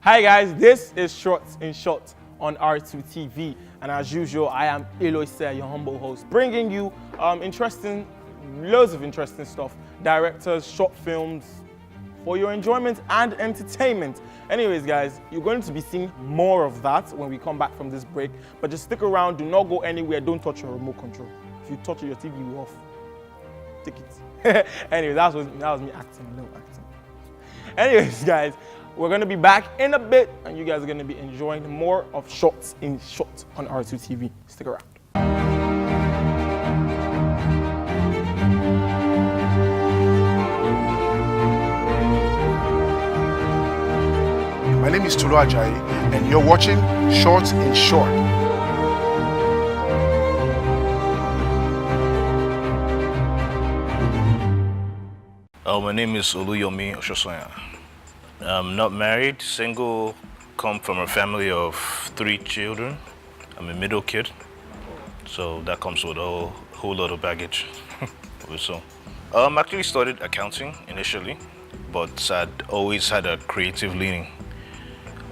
Hi guys, this is Shorts in Short on R2 TV, and as usual, I am Eloise, your humble host, bringing you loads of interesting stuff, directors, short films, for your enjoyment and entertainment. Anyways, guys, you're going to be seeing more of that when we come back from this break, but just stick around, do not go anywhere, don't touch your remote control. If you touch it, your TV will off. Take it. Anyway, that was me acting, no acting. Anyways, guys, we're going to be back in a bit, and you guys are going to be enjoying more of Shorts in Short on R2 TV. Stick around. My name is Tulu Ajayi, and you're watching Shorts in Short. My name is Yomi Ososanya. I'm not married, single, come from a family of 3 children. I'm a middle kid, so that comes with a whole lot of baggage. Actually studied accounting initially, but I'd always had a creative leaning.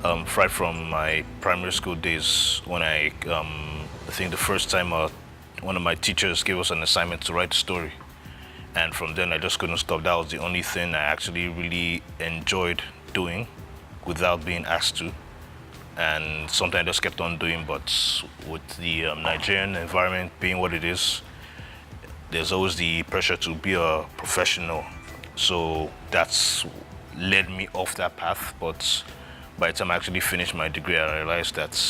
Right from my primary school days, when I think the first time one of my teachers gave us an assignment to write a story. And from then I just couldn't stop. That was the only thing I actually really enjoyed doing without being asked to. And something I just kept on doing, but with the Nigerian environment being what it is, there's always the pressure to be a professional. So that's led me off that path. But by the time I actually finished my degree, I realized that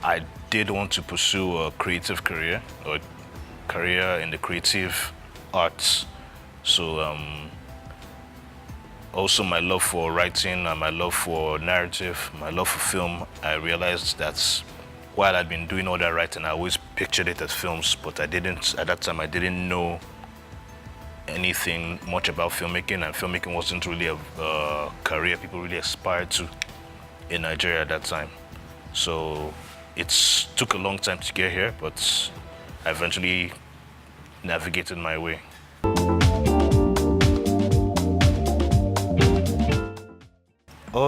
I did want to pursue a creative career, or a career in the creative arts. So also my love for writing and my love for narrative, my love for film, I realized that while I'd been doing all that writing, I always pictured it as films, but at that time I didn't know anything much about filmmaking, and filmmaking wasn't really a career people really aspired to in Nigeria at that time. So it took a long time to get here, but I eventually navigated my way.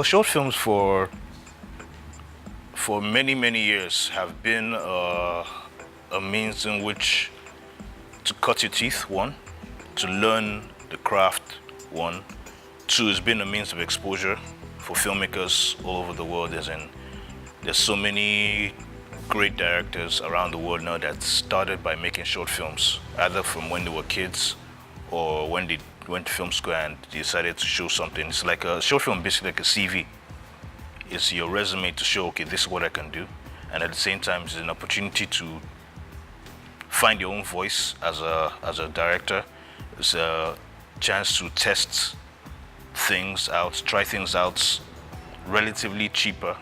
Short films for many years have been a means in which to cut your teeth, one, to learn the craft, one, two, it's been a means of exposure for filmmakers all over the world. There's so many great directors around the world now that started by making short films, either from when they were kids or when they went to film school and decided to show something. It's like a short film, basically like a CV. It's your resume to show, okay, this is what I can do. And at the same time, it's an opportunity to find your own voice as a director. It's a chance to test things out, try things out relatively cheaper,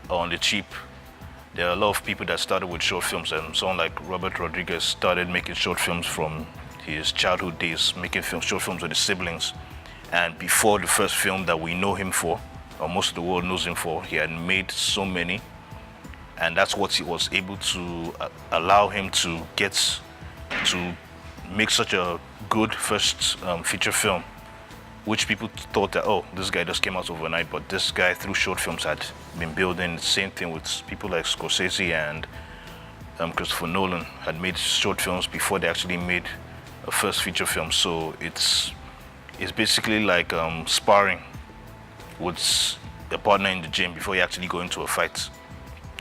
on the cheap. There are a lot of people that started with short films, and someone like Robert Rodriguez started making short films from his childhood days, making short films with his siblings. And before the first film that we know him for, or most of the world knows him for, he had made so many. And that's what he was able to allow him to get to make such a good first feature film, which people thought that, oh, this guy just came out overnight, but this guy through short films had been building. The same thing with people like Scorsese and Christopher Nolan had made short films before they actually made a first feature film. So it's basically like sparring with a partner in the gym before you actually go into a fight.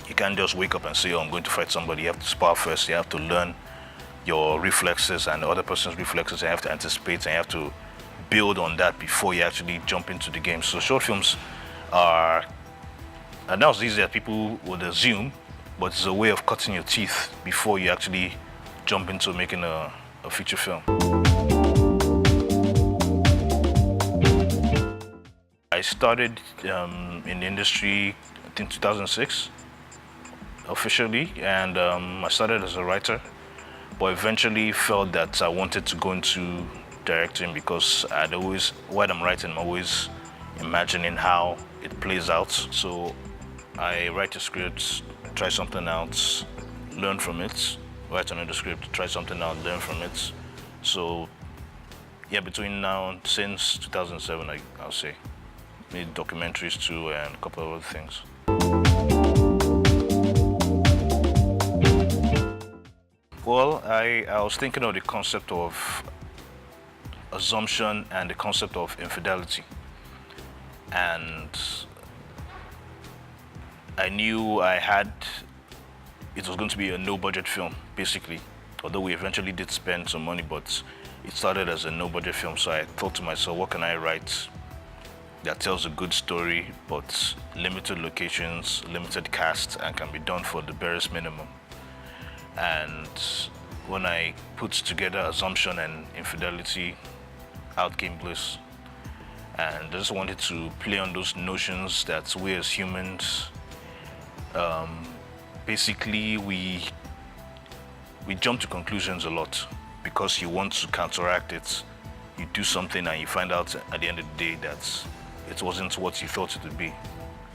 You can't just wake up and say, oh, I'm going to fight somebody. You have to spar first. You have to learn your reflexes and the other person's reflexes, and you have to anticipate, and you have to build on that before you actually jump into the game. So short films are not as easy as people would assume, but it's a way of cutting your teeth before you actually jump into making a feature film. I started in the industry, I think 2006, officially, and I started as a writer, but eventually felt that I wanted to go into directing because while I'm writing, I'm always imagining how it plays out. So I write a script, try something out, learn from it, write another script, try something out, learn from it. So yeah, between now and since 2007, I'll say. made documentaries too, and a couple of other things. Well, I was thinking of the concept of assumption and the concept of infidelity. And I knew it was going to be a no-budget film, basically. Although we eventually did spend some money, but it started as a no-budget film. So I thought to myself, what can I write that tells a good story, but limited locations, limited cast, and can be done for the barest minimum. And when I put together assumption and infidelity, out came Bliss. And I just wanted to play on those notions that we as humans, basically we jump to conclusions a lot because you want to counteract it. You do something and you find out at the end of the day that it wasn't what you thought it would be.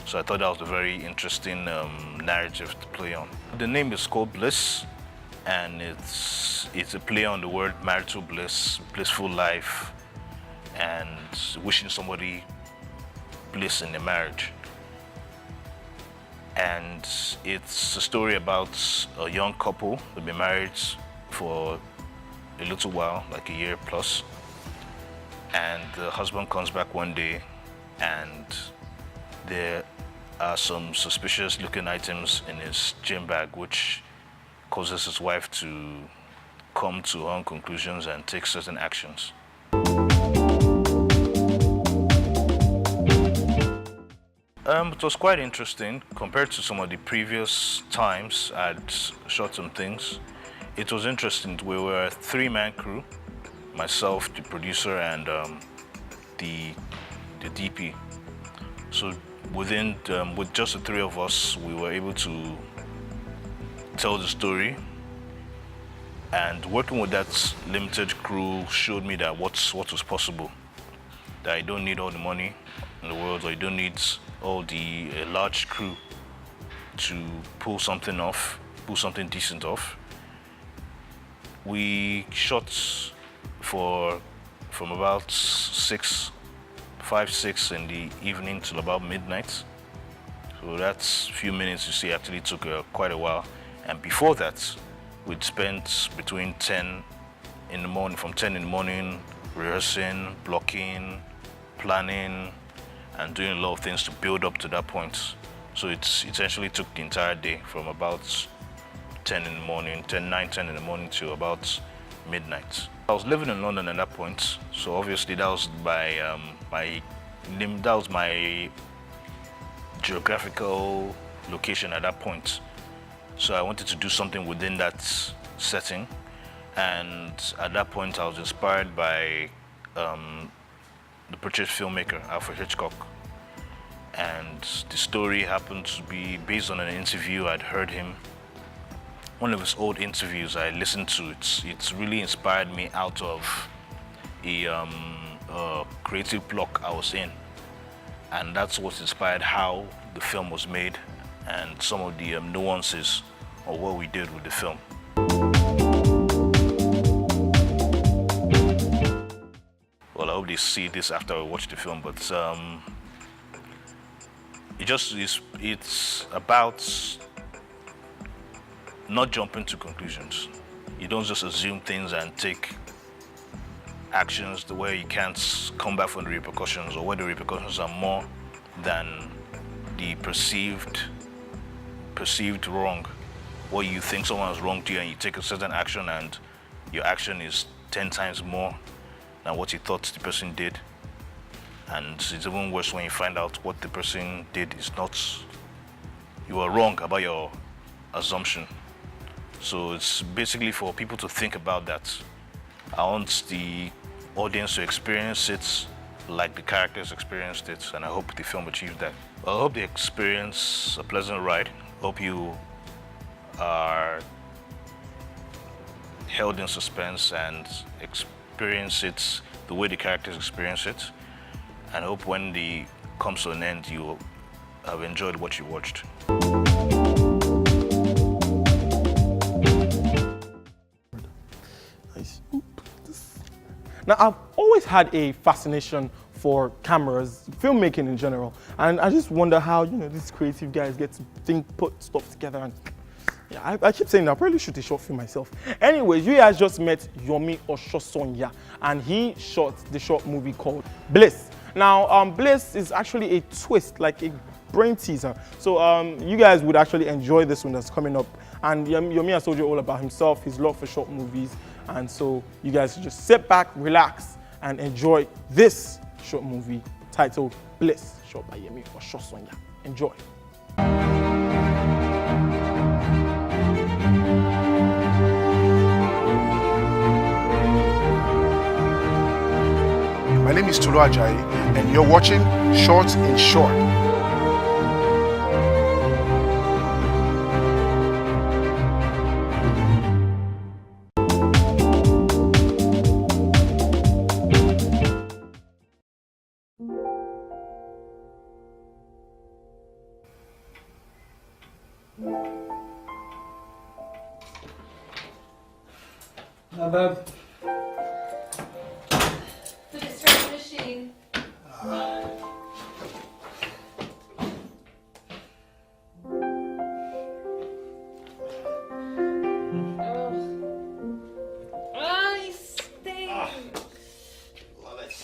So I thought that was a very interesting narrative to play on. The name is called Bliss, and it's a play on the word marital bliss, blissful life, and wishing somebody bliss in their marriage. And it's a story about a young couple who've been married for a little while, like a year plus. And the husband comes back one day and there are some suspicious looking items in his gym bag, which causes his wife to come to her own conclusions and take certain actions. It was quite interesting compared to some of the previous times I'd shot some things. It was interesting. We were a three-man crew, myself, the producer, and the DP. So with just the three of us, we were able to tell the story. And working with that limited crew showed me that what was possible. That I don't need all the money in the world, or you don't need all the large crew to pull something off, pull something decent off. We shot from about 5, 6 in the evening till about midnight. So that's a few minutes you see actually took quite a while. And before that, we'd spent between 10 in the morning, from 10 in the morning, rehearsing, blocking, planning, and doing a lot of things to build up to that point. So it essentially took the entire day from about 10 in the morning, 9, 10 in the morning to about midnight. I was living in London at that point, so obviously that was my geographical location at that point. So I wanted to do something within that setting, and at that point I was inspired by the British filmmaker Alfred Hitchcock, and the story happened to be based on an interview I'd heard him. One of his old interviews I listened to. It's really inspired me out of a creative block I was in, and that's what inspired how the film was made and some of the nuances of what we did with the film. Well, I hope they see this after I watch the film, but it's about not jumping to conclusions. You don't just assume things and take actions the way you can't come back from the repercussions, or where the repercussions are more than the perceived wrong. What you think someone has wronged you, and you take a certain action and your action is 10 times more than what you thought the person did. And it's even worse when you find out what the person did is not, you were wrong about your assumption. So it's basically for people to think about that. I want the audience to experience it like the characters experienced it, and I hope the film achieves that. I hope they experience a pleasant ride. Hope you are held in suspense and experience it the way the characters experience it. And hope when the comes to an end, you have enjoyed what you watched. Nice. Now, I've always had a fascination for cameras, filmmaking in general. And I just wonder how, you know, these creative guys get to put stuff together. And yeah, I keep saying that I probably shoot a short film myself. Anyways, you guys just met Yomi Ososanya, and he shot the short movie called Bliss. Now, Bliss is actually a twist, like a brain teaser. So you guys would actually enjoy this one that's coming up. And Yomi has told you all about himself, his love for short movies. And so you guys should just sit back, relax, and enjoy this short movie titled Bliss, shot by Yomi Ososanya. Enjoy. My name is Tolu Ajayi, and you're watching Short in Short. Babe. Put it straight in the machine. Oh, you stink. Love it.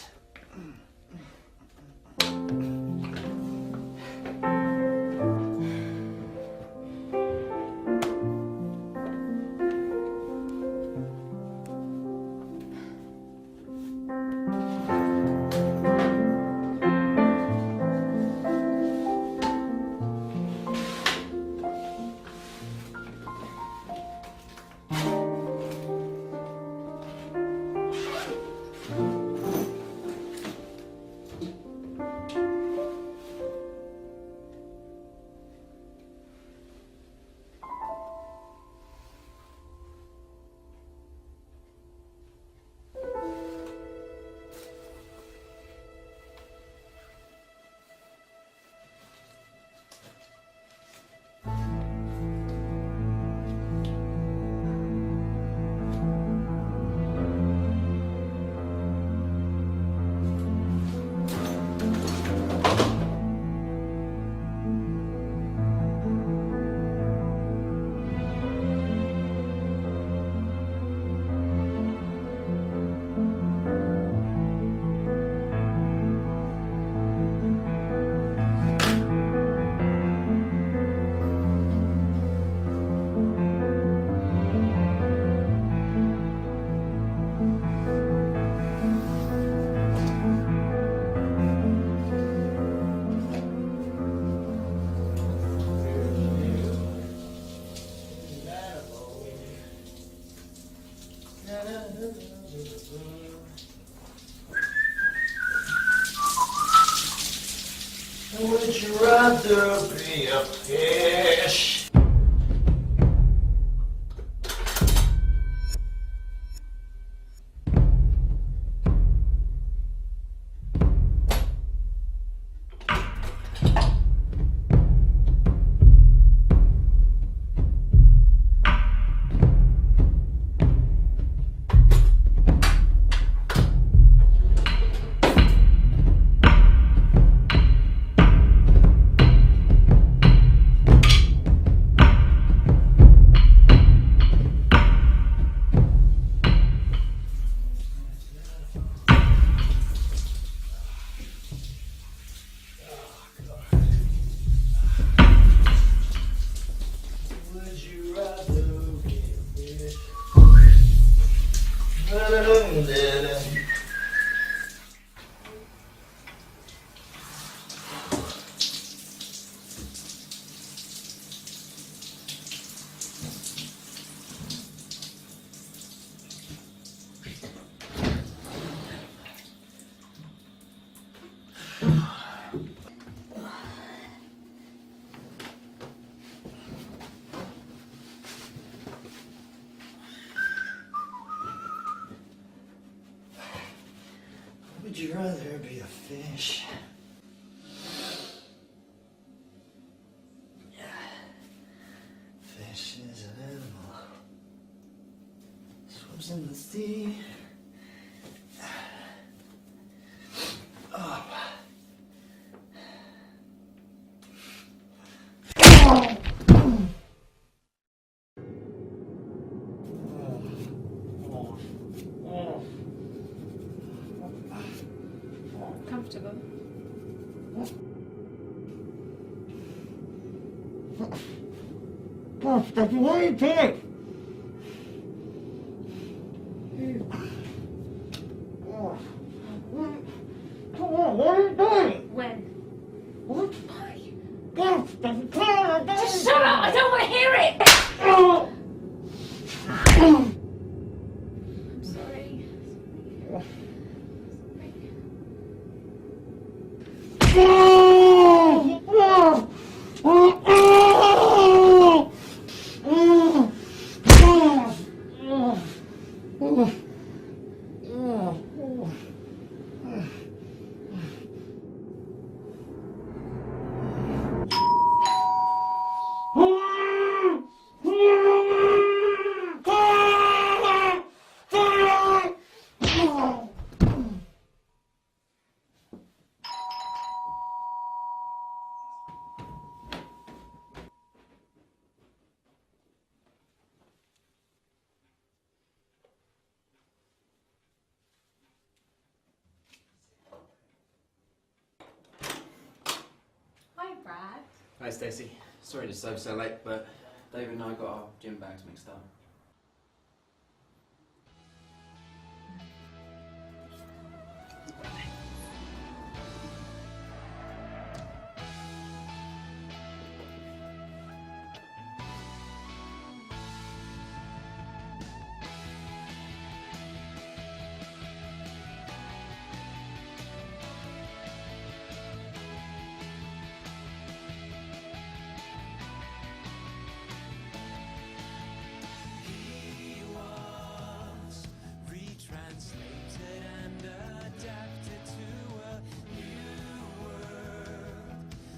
Would you rather be a fish? Would you rather be a fish? Would you rather be a fish? Fish is an animal. Swims in the sea. Oh. Gosh, Daddy, what are you doing? Come on, what are you doing? When? What? Gosh, Daddy, come on, Just shut up! I don't want to hear it! Oh! I'm sorry. Hi, Brad. Hi Stacey. Sorry to disturb so late, but David and I got our gym bags mixed up.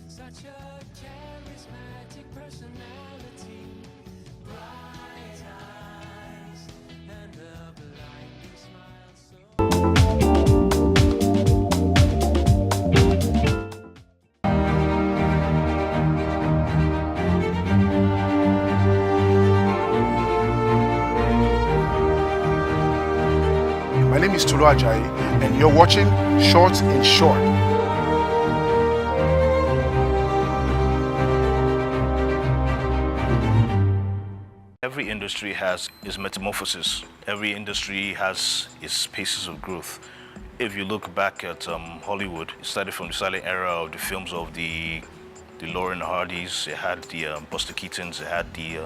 Such a charismatic personality, bright eyes, and a blinding smile. My name is Tolu Ajayi, and you're watching Short in Short. Every industry has its metamorphosis. Every industry has its paces of growth. If you look back at Hollywood, it started from the silent era of the films of the Laurel and Hardys. It had the Buster Keatons. It had the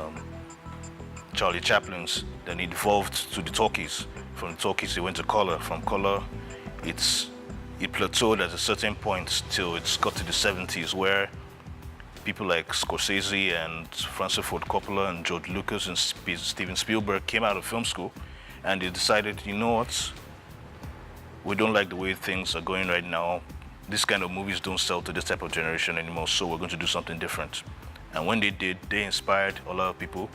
Charlie Chaplins. Then it evolved to the talkies. From the talkies, it went to color. From color, it plateaued at a certain point till it's got to the 70s, where people like Scorsese and Francis Ford Coppola and George Lucas and Steven Spielberg came out of film school, and they decided, you know what, we don't like the way things are going right now. This kind of movies don't sell to this type of generation anymore, so we're going to do something different. And when they did, they inspired a lot of people.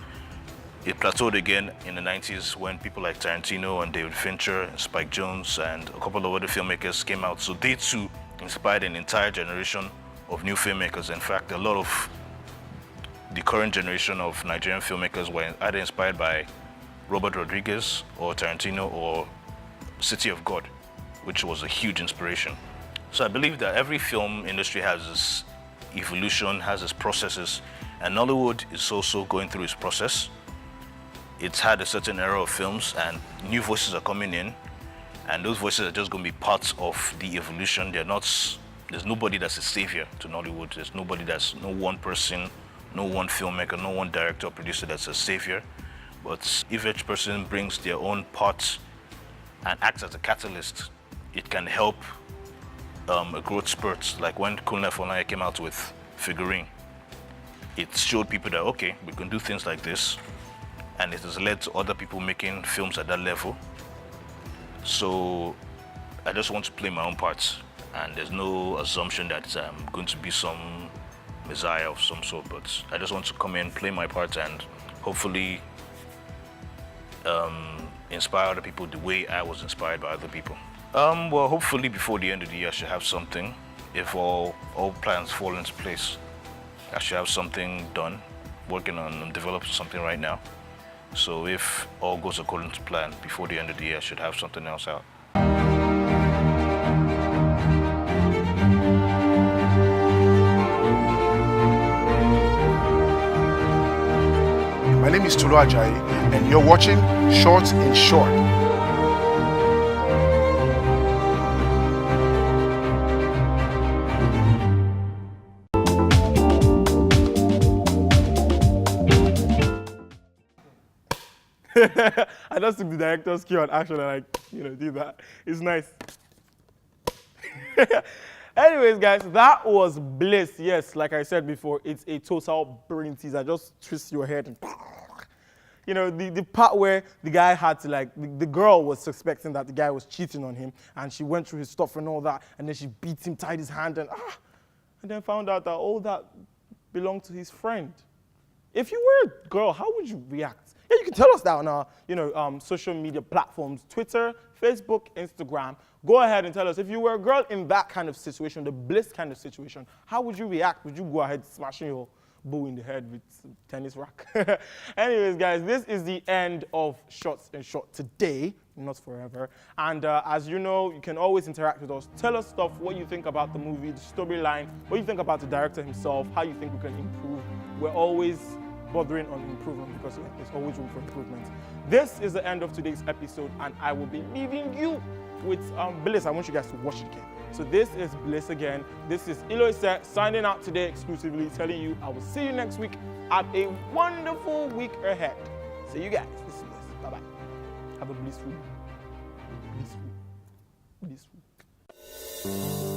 It plateaued again in the 90s when people like Tarantino and David Fincher and Spike Jonze and a couple of other filmmakers came out. So they too inspired an entire generation of new filmmakers. In fact, a lot of the current generation of Nigerian filmmakers were either inspired by Robert Rodriguez or Tarantino or City of God, which was a huge inspiration. So I believe that every film industry has its evolution, has its processes, and Nollywood is also going through its process. It's had a certain era of films and new voices are coming in, and those voices are just going to be parts of the evolution. There's nobody that's a savior to Nollywood. There's no one person, no one filmmaker, no one director or producer that's a savior. But if each person brings their own part and acts as a catalyst, it can help a growth spurt. Like when Kunle Fonaya came out with Figurine, it showed people that, okay, we can do things like this. And it has led to other people making films at that level. So I just want to play my own parts. And there's no assumption that I'm going to be some messiah of some sort, but I just want to come in, play my part, and hopefully inspire other people the way I was inspired by other people. Well, hopefully before the end of the year, I should have something. If all plans fall into place, I should have something done. Working on developing something right now. So if all goes according to plan, before the end of the year, I should have something else out. My name is Tolu Ajayi, and you're watching Short in Short. I just took the director's cue on action and did that. It's nice. Anyways, guys, that was Bliss. Yes, like I said before, it's a total brain teaser. Just twist your head and the part where the guy had to the girl was suspecting that the guy was cheating on him, and she went through his stuff and all that, and then she beat him, tied his hand, and then found out that all that belonged to his friend. If you were a girl, how would you react? Yeah, you can tell us that on our, social media platforms, Twitter, Facebook, Instagram. Go ahead and tell us if you were a girl in that kind of situation, the Bliss kind of situation, how would you react? Would you go ahead smashing your boo in the head with a tennis rack? Anyways, guys, this is the end of Shots in Short today, not forever. And as you know, you can always interact with us. Tell us stuff, what you think about the movie, the storyline, what you think about the director himself, how you think we can improve. We're always bothering on improvement because there's always room for improvement. This is the end of today's episode, and I will be leaving you with Bliss. I want you guys to watch it again. So this is Bliss again. This is Eloise signing out today exclusively, telling you I will see you next week. Have a wonderful week ahead. See you guys. This is Bliss. Bye-bye. Have a blissful week. Blissful week.